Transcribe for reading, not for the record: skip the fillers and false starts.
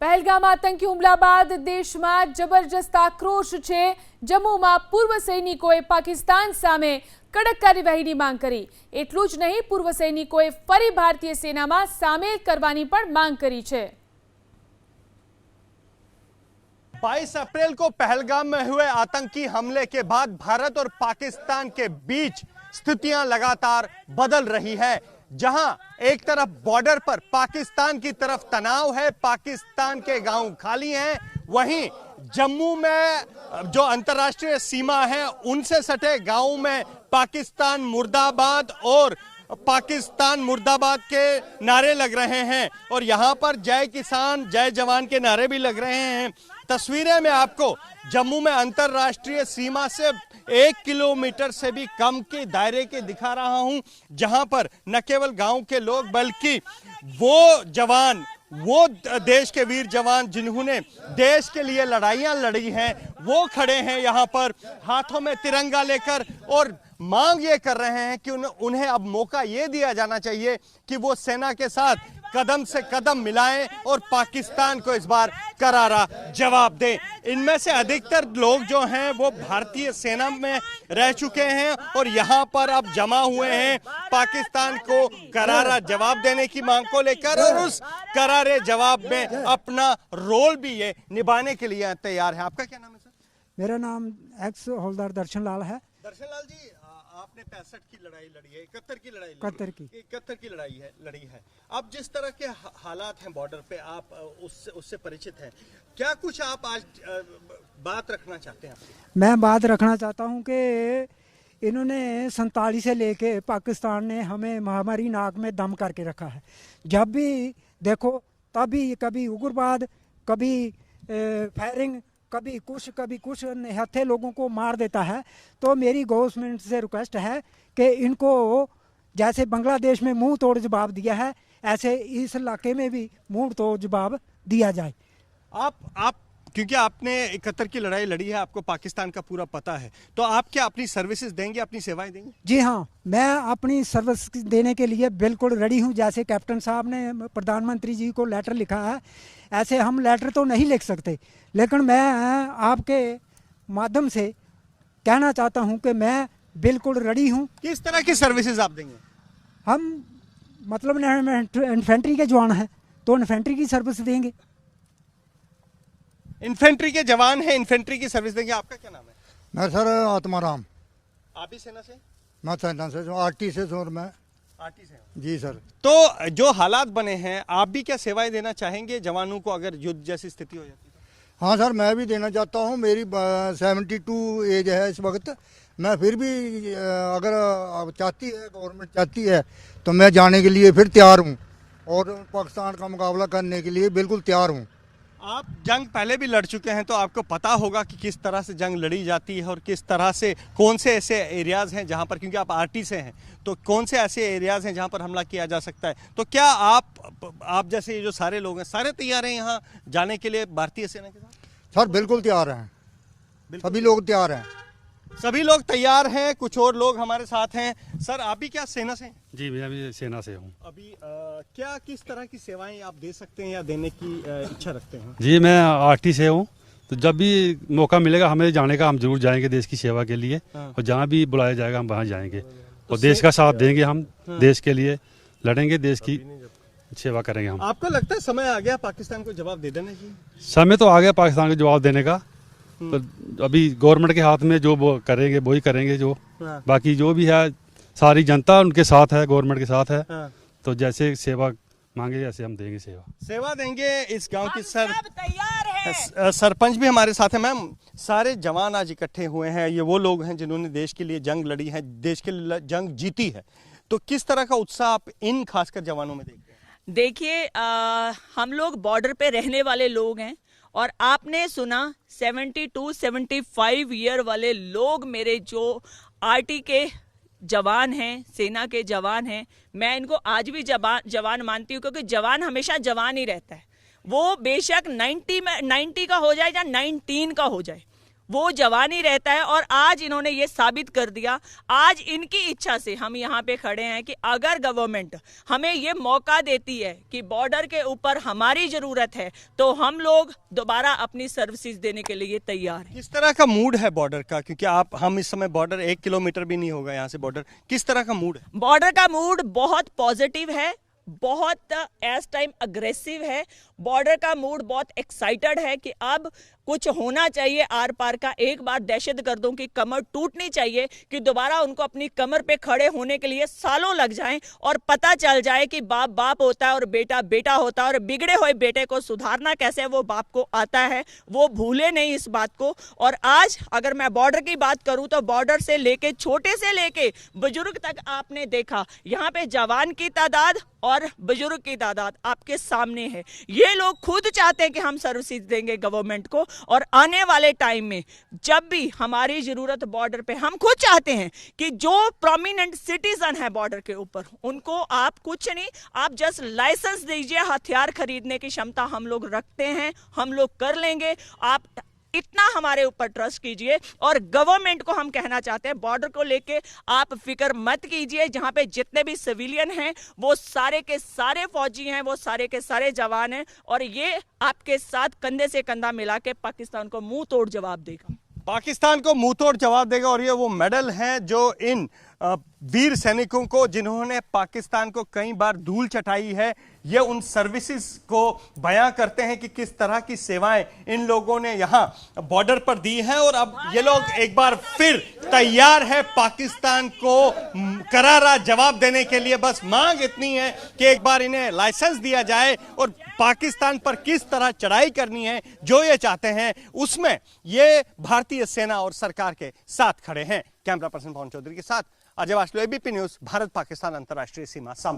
પહેલગામ આતંકી હુમલા બાદ દેશમાં જબરજસ્ત આક્રોશ છે। જમ્મુમાં પૂર્વ સૈનિકોએ પાકિસ્તાન સામે કડક કાર્યવાહીની માંગ કરી। એટલું જ નહીં, પૂર્વ સૈનિકોએ ફરી ભારતીય સેનામાં સામેલ કરવાની પણ માંગ કરી છે। 22 अप्रैल को पहलगाम में हुए आतंकी हमले के बाद भारत और पाकिस्तान के बीच स्थितियां लगातार बदल रही है। जहां एक तरफ बॉर्डर पर पाकिस्तान की तरफ तनाव है, पाकिस्तान के गांव खाली हैं, वहीं जम्मू में जो अंतर्राष्ट्रीय सीमा है उनसे सटे गांव में पाकिस्तान मुर्दाबाद और पाकिस्तान मुर्दाबाद के नारे लग रहे हैं और यहां पर जय किसान जय जवान के नारे भी लग रहे हैं। तस्वीरें मैं आपको जम्मू में अंतर्राष्ट्रीय सीमा से 1 किलोमीटर से भी कम के दायरे के दिखा रहा हूं, जहां पर न केवल गांव के लोग बल्कि वो जवान, वो देश के वीर जवान जिन्होंने देश के लिए लड़ाइयां लड़ी हैं, वो खड़े हैं यहां पर हाथों में तिरंगा लेकर और मांग ये कर रहे हैं कि उन्हें अब मौका ये दिया जाना चाहिए कि वो सेना के साथ कदम से कदम मिलाएं और पाकिस्तान को इस बार करारा जवाब दें। इनमें से अधिकतर लोग जो हैं वो भारतीय सेना में रह चुके हैं और यहाँ पर अब जमा हुए हैं पाकिस्तान को करारा जवाब देने की मांग को लेकर और उस करारे जवाब में अपना रोल भी ये निभाने के लिए तैयार है। आपका क्या नाम है सर? मेरा नाम एक्स हवलदार दर्शन लाल है। दर्शन लाल जी, आपने 65 की लड़ाई लड़ी है, 71 की लड़ाई 71 की लड़ी है। अब जिस तरह के हालात हैं बॉर्डर पे, आप उससे परिचित हैं, क्या कुछ आप आज बात रखना चाहते हैं? मैं बात रखना चाहता हूं कि इन्होंने 47 से लेके पाकिस्तान ने हमें महामारी नाक में दम करके रखा है। जब भी देखो तभी कभी उग्रवाद, कभी फायरिंग, कभी कुछ निहत्थे लोगों को मार देता है। तो मेरी गवर्नमेंट से रिक्वेस्ट है कि इनको जैसे बांग्लादेश में मुंह तोड़ जवाब दिया है, ऐसे इस इलाके में भी मुंह तोड़ जवाब दिया जाए। आप क्योंकि आपने 71 की लड़ाई लड़ी है, आपको पाकिस्तान का पूरा पता है, तो आप क्या अपनी सर्विसेज देंगे, अपनी सेवाएं देंगे? जी हाँ, मैं अपनी सर्विस देने के लिए बिल्कुल रेडी हूँ। जैसे कैप्टन साहब ने प्रधानमंत्री जी को लेटर लिखा है, ऐसे हम लेटर तो नहीं लिख सकते, लेकिन मैं आपके माध्यम से कहना चाहता हूँ कि मैं बिल्कुल रेडी हूँ। किस तरह की सर्विसेज आप देंगे? हम मतलब इन्फेंट्री के जवान हैं तो इन्फेंट्री की सर्विस देंगे। इन्फेंट्री के जवान हैं, इन्फेंट्री की सर्विस देंगे। आपका क्या नाम है? मैं सर आत्माराम। आप भी सेना से? मैं सेना से, आरटी से सर। मैं आरटी से हूं। जी सर। तो जो हालात बने हैं, आप भी क्या सेवाएं देना चाहेंगे जवानों को अगर युद्ध जैसी स्थिति हो जाती है? हाँ सर, मैं भी देना चाहता हूँ। मेरी 72 एज है इस वक्त। मैं फिर भी अगर चाहती है, गवर्नमेंट चाहती है, तो मैं जाने के लिए फिर तैयार हूँ और पाकिस्तान का मुकाबला करने के लिए बिल्कुल तैयार हूँ। आप जंग पहले भी लड़ चुके हैं तो आपको पता होगा कि किस तरह से जंग लड़ी जाती है और किस तरह से कौन से ऐसे एरियाज़ हैं जहां पर, क्योंकि आप आरटी से हैं, तो कौन से ऐसे एरियाज़ हैं जहां पर हमला किया जा सकता है। तो क्या आप जैसे ये जो सारे लोग हैं, सारे तैयार हैं यहाँ जाने के लिए भारतीय सेना के साथ? सर बिल्कुल तैयार हैं, सभी लोग तैयार हैं। सभी लोग तैयार हैं। कुछ और लोग हमारे साथ हैं। सर, आप भी क्या सेना से हैं? जी, मैं भी सेना से हूँ। अभी क्या किस तरह की सेवाएं आप दे सकते हैं या देने की इच्छा रखते हैं? जी, मैं आरटी से हूँ, तो जब भी मौका मिलेगा हमें जाने का, हम जरूर जाएंगे देश की सेवा के लिए। और जहाँ भी बुलाया जाएगा हम वहाँ जाएंगे और देश का साथ देंगे। हम देश के लिए लड़ेंगे, देश की सेवा करेंगे हम। आपको लगता है समय आ गया पाकिस्तान को जवाब दे देने की? समय तो आ गया पाकिस्तान को जवाब देने का, तो अभी गवर्नमेंट के हाथ में जो वो करेंगे वही करेंगे। जो बाकी जो भी है, सारी जनता उनके साथ है, गवर्नमेंट के साथ है। तो जैसे सेवा मांगे जैसे हम देंगे सेवा देंगे। इस गांव की सरपंच भी हमारे साथ है। मैम, सारे जवान आज इकट्ठे हुए हैं, ये वो लोग हैं जिन्होंने देश के लिए जंग लड़ी है, देश के लिए जंग जीती है, तो किस तरह का उत्साह आप इन खासकर जवानों में देखते हैं? देखिए, हम लोग बॉर्डर पे रहने वाले लोग हैं और आपने सुना 72-75 ईयर वाले लोग मेरे जो आरटी के जवान हैं, सेना के जवान हैं, मैं इनको आज भी जवान मानती हूँ, क्योंकि जवान हमेशा जवान ही रहता है। वो बेशक 90 का हो जाए या 19 का हो जाए, वो जवान ही रहता है। और आज इन्होंने ये साबित कर दिया, आज इनकी इच्छा से हम यहाँ पे खड़े हैं कि अगर गवर्नमेंट हमें ये मौका देती है कि बॉर्डर के ऊपर हमारी जरूरत है तो हम लोग दोबारा अपनी सर्विसेज देने के लिए तैयार हैं। किस तरह का मूड है बॉर्डर का, क्योंकि हम इस समय बॉर्डर 1 किलोमीटर भी नहीं होगा यहाँ से बॉर्डर, किस तरह का मूड है? बॉर्डर का मूड बहुत पॉजिटिव है, बहुत एस टाइम अग्रेसिव है। बॉर्डर का मूड बहुत एक्साइटेड है कि अब कुछ होना चाहिए आर पार का। एक बार दहशतगर्दों की कमर टूटनी चाहिए कि दोबारा उनको अपनी कमर पे खड़े होने के लिए सालों लग जाएं और पता चल जाए कि बाप बाप होता है और बेटा बेटा होता है, और बिगड़े हुए बेटे को सुधारना कैसे वो बाप को आता है, वो भूले नहीं इस बात को। और आज अगर मैं बॉर्डर की बात करूं तो बॉर्डर से लेके छोटे से लेके बुजुर्ग तक आपने देखा, यहाँ पे जवान की तादाद और बुजुर्ग की तादाद आपके सामने है। ये लोग खुद चाहते हैं कि हम सर्विसेज देंगे गवर्नमेंट को, और आने वाले टाइम में जब भी हमारी जरूरत बॉर्डर पे, हम खुद चाहते हैं कि जो प्रोमिनेंट सिटीजन है बॉर्डर के ऊपर, उनको आप कुछ नहीं, आप जस्ट लाइसेंस दीजिए। हथियार खरीदने की क्षमता हम लोग रखते हैं, हम लोग कर लेंगे। आप इतना हमारे ऊपर ट्रस्ट कीजिए। और गवर्नमेंट को हम कहना चाहते हैं, बॉर्डर को लेके आप फिक्र मत कीजिए। जहां पे जितने भी सिविलियन हैं वो सारे के सारे फौजी हैं, वो सारे के सारे जवान हैं, और ये आपके साथ कंधे से कंधा मिला के पाकिस्तान को मुंह तोड़ जवाब देगा। पाकिस्तान को मुंह तोड़ जवाब देगा। और ये वो मेडल हैं जो इन वीर सैनिकों को, जिन्होंने पाकिस्तान को कई बार धूल चटाई है, ये उन सर्विसेज को बयां करते हैं कि किस तरह की सेवाएं इन लोगों ने यहाँ बॉर्डर पर दी हैं। और अब ये लोग एक बार फिर तैयार है पाकिस्तान को करारा जवाब देने के लिए। बस मांग इतनी है कि एक बार इन्हें लाइसेंस दिया जाए और पाकिस्तान पर किस तरह चढ़ाई करनी है, जो ये चाहते हैं, उसमें ये भारतीय सेना और सरकार के साथ खड़े हैं। कैमरा पर्सन पवन चौधरी के साथ अजय वासलू, एबीपी न्यूज, भारत पाकिस्तान अंतर्राष्ट्रीय सीमा, सांबा।